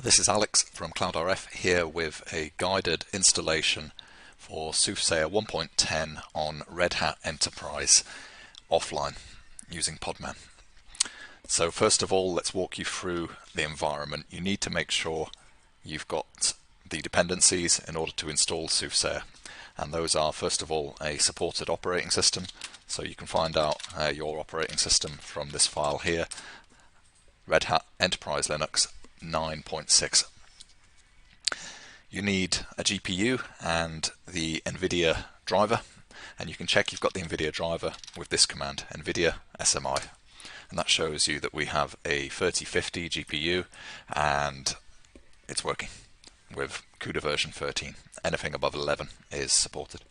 This is Alex from CloudRF here with a guided installation for SOOTHSAYER 1.10 on Red Hat Enterprise offline using Podman. So first of all, let's walk you through the environment. You need to make sure you've got the dependencies in order to install SOOTHSAYER. And those are, first of all, a supported operating system. So you can find out your operating system from this file here, Red Hat Enterprise Linux 9.6. You need a GPU and the NVIDIA driver, and you can check you've got the NVIDIA driver with this command, NVIDIA SMI. And that shows you that we have a 3050 GPU and it's working with CUDA version 13. Anything above 11 is supported.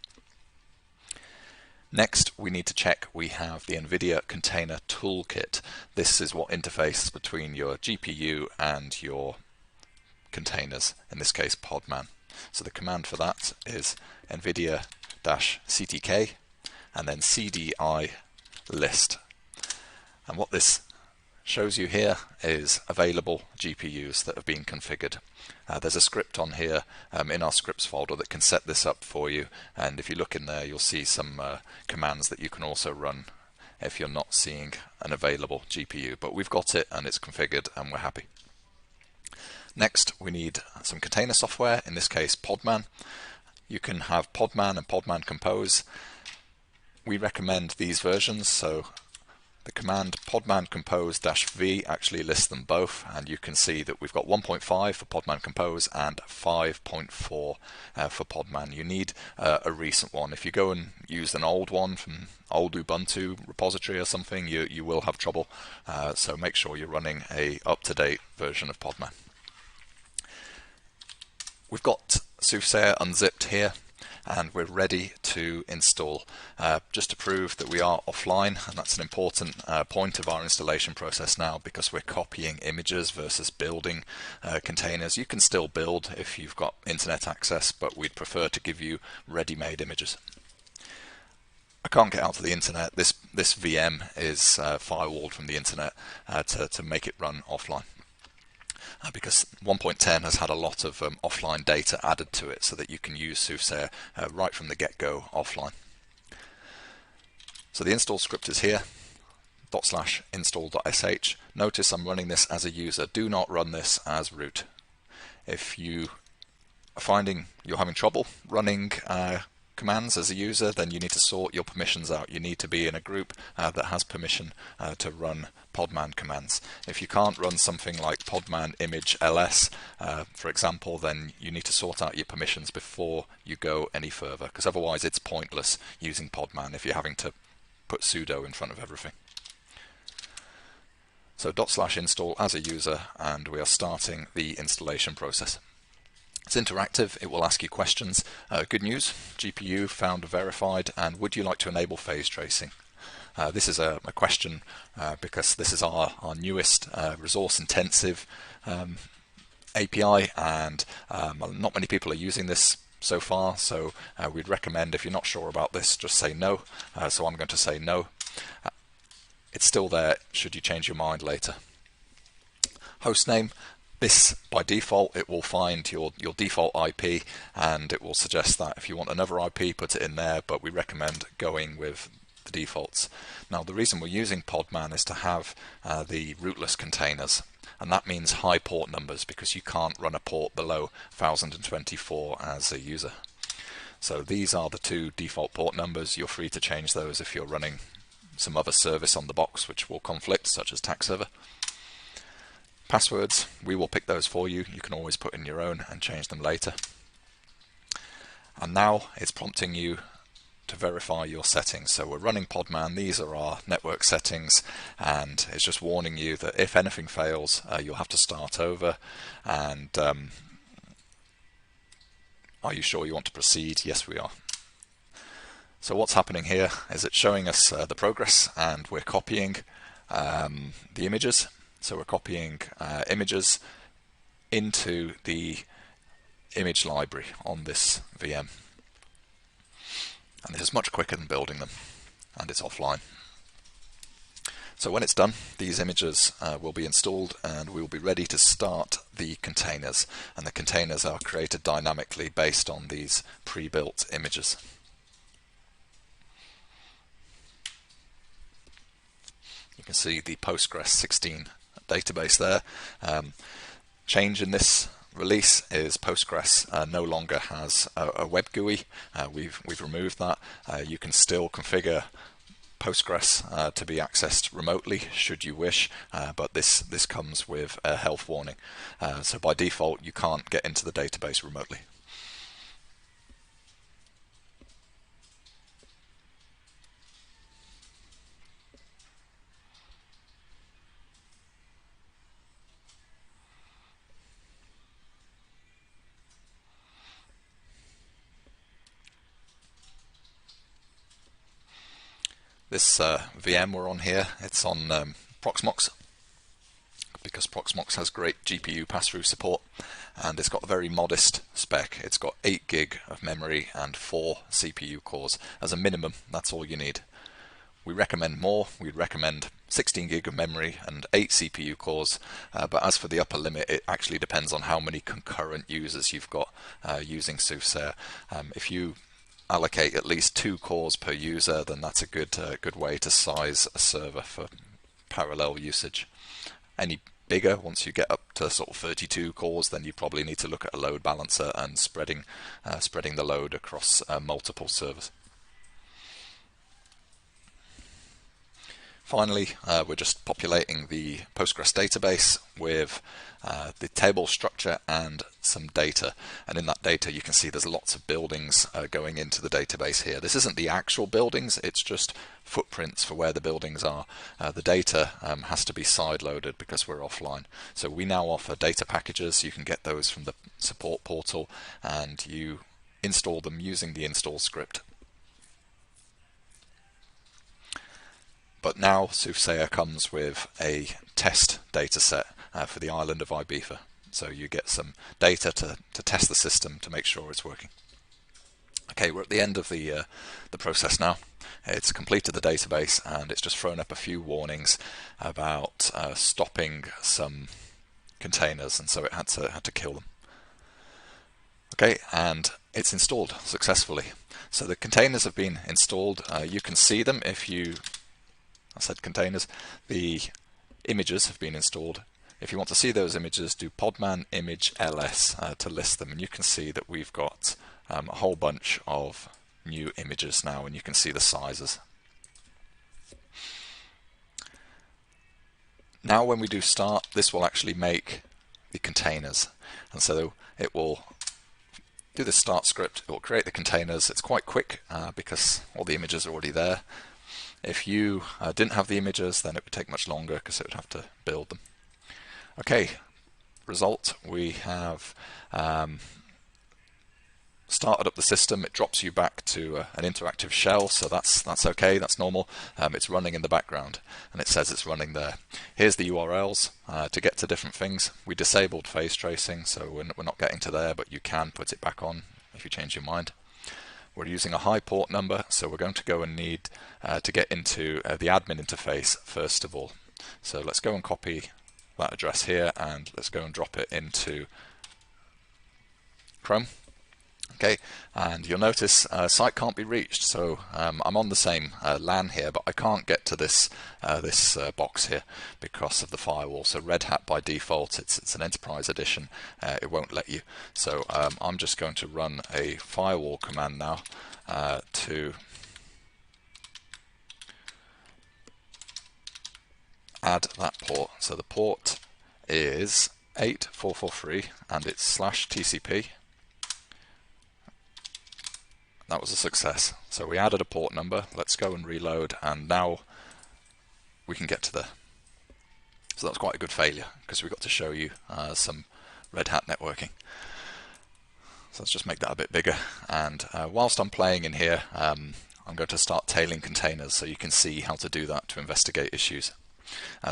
Next, we need to check we have the NVIDIA Container Toolkit. This is what interfaces between your GPU and your containers, in this case Podman. So the command for that is NVIDIA-CTK and then CDI list. And what this shows you here is available GPUs that have been configured. There's a script on here in our scripts folder that can set this up for you, and if you look in there you'll see some commands that you can also run if you're not seeing an available GPU, but we've got it and it's configured and we're happy. Next, we need some container software, in this case Podman. You can have Podman and Podman Compose. We recommend these versions, so the command Podman Compose -v actually lists them both, and you can see that we've got 1.5 for Podman Compose and 5.4 for Podman. You need a recent one. If you go and use an old one from old Ubuntu repository or something, you will have trouble. So make sure you're running a up-to-date version of Podman. We've got SOOTHSAYER unzipped here, and we're ready to install. Just to prove that we are offline, and that's an important point of our installation process now, because we're copying images versus building containers. You can still build if you've got internet access, but we'd prefer to give you ready-made images. I can't get out of the internet. This VM is firewalled from the internet to make it run offline. Because 1.10 has had a lot of offline data added to it so that you can use SOOTHSAYER right from the get-go offline. So the install script is here, /install.sh. Notice I'm running this as a user. Do not run this as root. If you are finding you're having trouble running commands as a user, then you need to sort your permissions out. You need to be in a group that has permission to run Podman commands. If you can't run something like Podman image ls, for example, then you need to sort out your permissions before you go any further, because otherwise it's pointless using Podman if you're having to put sudo in front of everything. So /install as a user, and we are starting the installation process. It's interactive. It will ask you questions. Good news, GPU found verified, and would you like to enable phase tracing? This is a question because this is our newest resource-intensive API, and not many people are using this so far, so we'd recommend, if you're not sure about this, just say no. So I'm going to say no. It's still there should you change your mind later. Hostname. This, by default, it will find your default IP, and it will suggest that if you want another IP, put it in there, but we recommend going with the defaults. Now, the reason we're using Podman is to have the rootless containers, and that means high port numbers, because you can't run a port below 1024 as a user. So these are the two default port numbers. You're free to change those if you're running some other service on the box which will conflict, such as tax server. Passwords, we will pick those for you. You can always put in your own and change them later. And now it's prompting you to verify your settings. So we're running Podman. These are our network settings, and it's just warning you that if anything fails, you'll have to start over. And are you sure you want to proceed? Yes, we are. So what's happening here is it's showing us the progress, and we're copying the images. So we're copying images into the image library on this VM. And this is much quicker than building them, and it's offline. So when it's done, these images will be installed and we will be ready to start the containers. And the containers are created dynamically based on these pre-built images. You can see the Postgres 16 database there. Change in this release is Postgres no longer has a web GUI. We've removed that. You can still configure Postgres to be accessed remotely should you wish, but this comes with a health warning. So by default you can't get into the database remotely. This VM we're on here, it's on Proxmox, because Proxmox has great GPU pass-through support, and it's got a very modest spec. It's got 8 gig of memory and 4 CPU cores. As a minimum, that's all you need. We recommend more. We'd recommend 16 gig of memory and 8 CPU cores, but as for the upper limit, it actually depends on how many concurrent users you've got using SOOTHSAYER. If you allocate at least 2 cores per user, then that's a good way to size a server for parallel usage. Any bigger, once you get up to sort of 32 cores, then you probably need to look at a load balancer and spreading the load across multiple servers. Finally, we're just populating the Postgres database with the table structure and some data. And in that data, you can see there's lots of buildings going into the database here. This isn't the actual buildings, it's just footprints for where the buildings are. The data has to be side-loaded because we're offline. So we now offer data packages. You can get those from the support portal, and you install them using the install script. But now SOOTHSAYER comes with a test data set for the island of Ibiza. So you get some data to test the system to make sure it's working. Okay, we're at the end of the process now. It's completed the database and it's just thrown up a few warnings about stopping some containers, and so it had to kill them. Okay, and it's installed successfully. So the containers have been installed. You can see them if you I said containers. The images have been installed. If you want to see those images, do Podman image ls to list them, and you can see that we've got a whole bunch of new images now, and you can see the sizes. Now when we do start, this will actually make the containers, and so it will do the start script. It will create the containers. It's quite quick because all the images are already there. If you didn't have the images, then it would take much longer because it would have to build them. Okay, result, we have started up the system. It drops you back to an interactive shell, so that's okay, that's normal. It's running in the background, and it says it's running there. Here's the URLs to get to different things. We disabled phase tracing, so we're not getting to there, but you can put it back on if you change your mind. We're using a high port number, so we're going to go and need to get into the admin interface first of all. So let's go and copy that address here, and let's go and drop it into Chrome. Okay, and you'll notice site can't be reached, so I'm on the same LAN here, but I can't get to this box here because of the firewall. So Red Hat by default, it's an enterprise edition, it won't let you. So I'm just going to run a firewall command now to add that port. So the port is 8443 and it's /TCP. That was a success. So we added a port number. Let's go and reload, and now we can get to there. So that's quite a good failure because we got to show you some Red Hat networking. So let's just make that a bit bigger. And whilst I'm playing in here, I'm going to start tailing containers so you can see how to do that to investigate issues.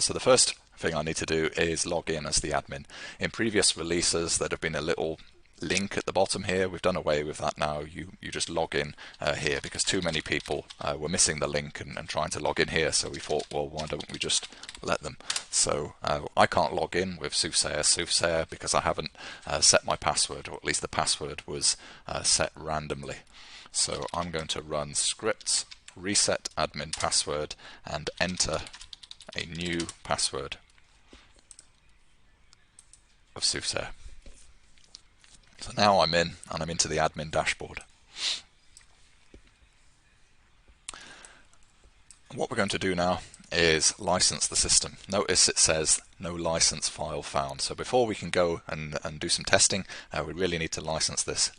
So the first thing I need to do is log in as the admin. In previous releases, there'd have been a little link at the bottom here. We've done away with that now. You just log in here, because too many people were missing the link and trying to log in here. So we thought, well, why don't we just let them? So I can't log in with Soothsayer because I haven't set my password, or at least the password was set randomly. So I'm going to run scripts reset admin password and enter a new password of Soothsayer. So now I'm in, and I'm into the admin dashboard. What we're going to do now is license the system. Notice it says no license file found. So before we can go and do some testing, we really need to license this.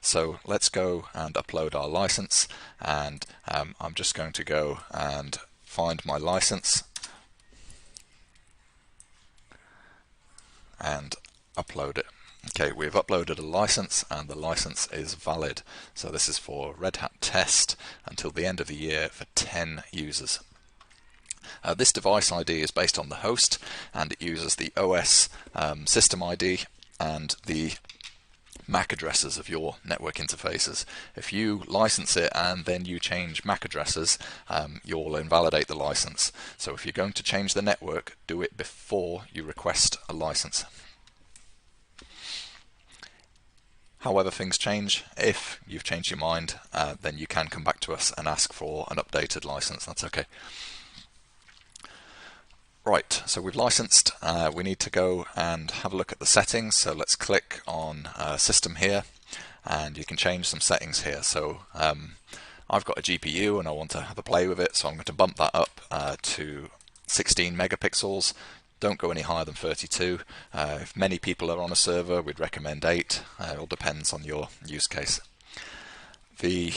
So let's go and upload our license, and I'm just going to go and find my license and upload it. Okay, we've uploaded a license and the license is valid. So this is for Red Hat Test until the end of the year for 10 users. This device ID is based on the host, and it uses the OS system ID and the MAC addresses of your network interfaces. If you license it and then you change MAC addresses, you'll invalidate the license. So if you're going to change the network, do it before you request a license. However, things change. If you've changed your mind, then you can come back to us and ask for an updated license. That's okay. Right, so we've licensed. We need to go and have a look at the settings. So let's click on System here, and you can change some settings here. So I've got a GPU and I want to have a play with it, so I'm going to bump that up to 16 megapixels. Don't go any higher than 32. If many people are on a server, we'd recommend 8. It all depends on your use case. The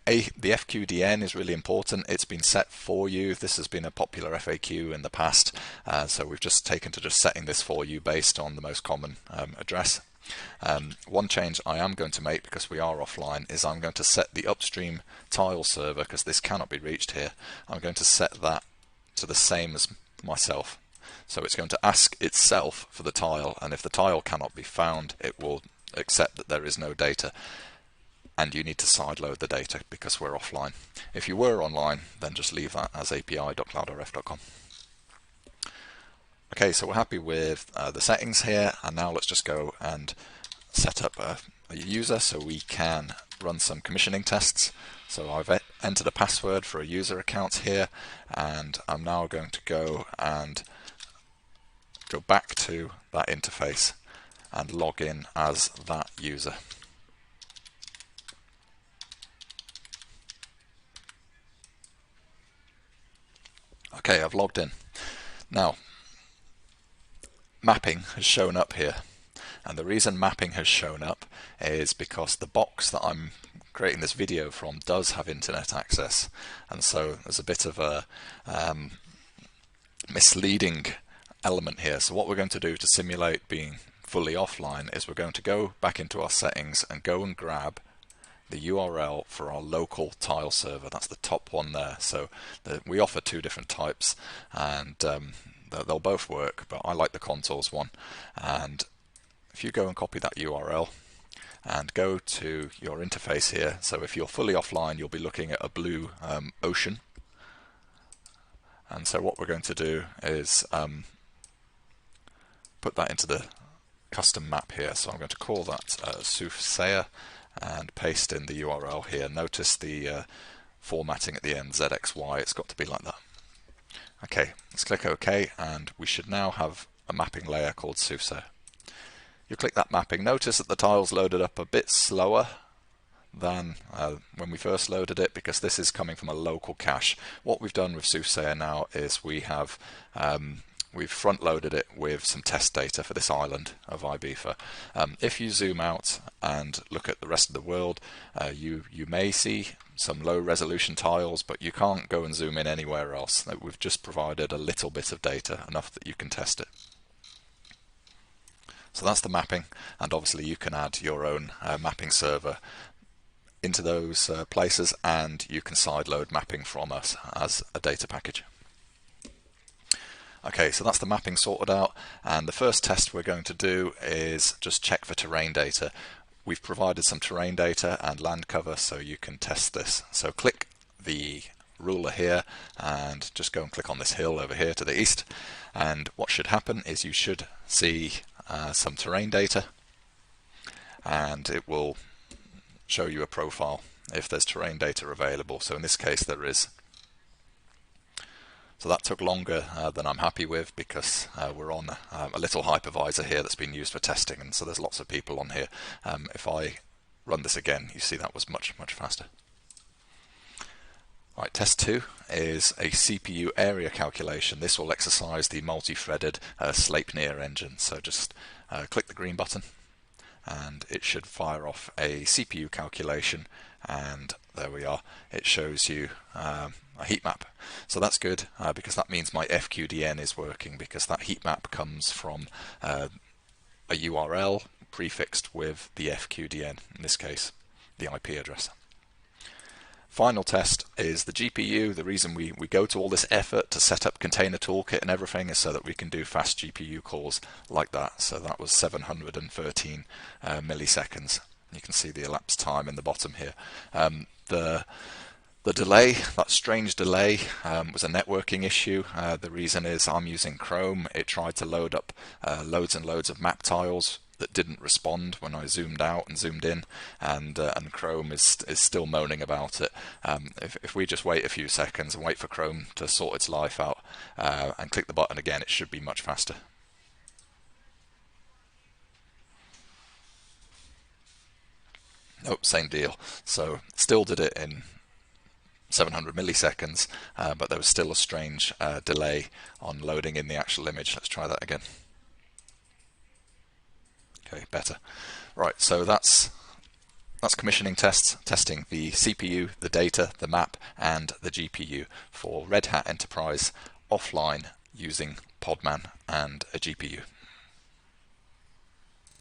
FQDN is really important. It's been set for you. This has been a popular FAQ in the past, so we've just taken to just setting this for you based on the most common address. One change I am going to make, because we are offline, is I'm going to set the upstream tile server, because this cannot be reached here. I'm going to set that to the same as myself. So it's going to ask itself for the tile, and if the tile cannot be found, it will accept that there is no data, and you need to sideload the data because we're offline. If you were online, then just leave that as api.cloudrf.com. Okay, so we're happy with the settings here, and now let's just go and set up a user so we can run some commissioning tests. So I've entered a password for a user account here, and I'm now going to go and go back to that interface and log in as that user. Okay, I've logged in. Now, mapping has shown up here, and the reason mapping has shown up is because the box that I'm creating this video from does have internet access, and so there's a bit of a misleading element here. So what we're going to do to simulate being fully offline is we're going to go back into our settings and go and grab the URL for our local tile server. That's the top one there. So we offer two different types, and they'll both work, but I like the contours one. And if you go and copy that URL and go to your interface here, so if you're fully offline, you'll be looking at a blue ocean. And so what we're going to do is put that into the custom map here. So I'm going to call that Soothsayer and paste in the URL here. Notice the formatting at the end, ZXY, it's got to be like that. Okay, let's click OK, and we should now have a mapping layer called Soothsayer. You click that mapping. Notice that the tile's loaded up a bit slower than when we first loaded it, because this is coming from a local cache. What we've done with Soothsayer now is we have we've front loaded it with some test data for this island of Ibiza. If you zoom out and look at the rest of the world, you may see some low resolution tiles, but you can't go and zoom in anywhere else. We've just provided a little bit of data, enough that you can test it. So that's the mapping, and obviously you can add your own mapping server into those places, and you can sideload mapping from us as a data package. Okay, so that's the mapping sorted out, and the first test we're going to do is just check for terrain data. We've provided some terrain data and land cover so you can test this. So click the ruler here and just go and click on this hill over here to the east, and what should happen is you should see some terrain data, and it will show you a profile if there's terrain data available. So in this case there is. So that took longer than I'm happy with, because we're on a little hypervisor here that's been used for testing, and so there's lots of people on here. If I run this again, you see that was much faster. Right, test 2 is a CPU area calculation. This will exercise the multi-threaded Sleipnir engine. So just click the green button and it should fire off a CPU calculation, and there we are. It shows you a heat map. So that's good because that means my FQDN is working, because that heat map comes from a URL prefixed with the FQDN, in this case the IP address. Final test is the GPU. The reason we go to all this effort to set up Container Toolkit and everything is so that we can do fast GPU calls like that. So that was 713 milliseconds. You can see the elapsed time in the bottom here. The delay, that strange delay, was a networking issue. The reason is I'm using Chrome. It tried to load up loads and loads of map tiles that didn't respond when I zoomed out and zoomed in, and Chrome is still moaning about it. If we just wait a few seconds and wait for Chrome to sort its life out and click the button again, it should be much faster. Nope, same deal. So still did it in 700 milliseconds, but there was still a strange delay on loading in the actual image. Let's try that again. Okay, better. Right, so that's commissioning tests, testing the CPU, the data, the map, and the GPU for Red Hat Enterprise offline using Podman and a GPU.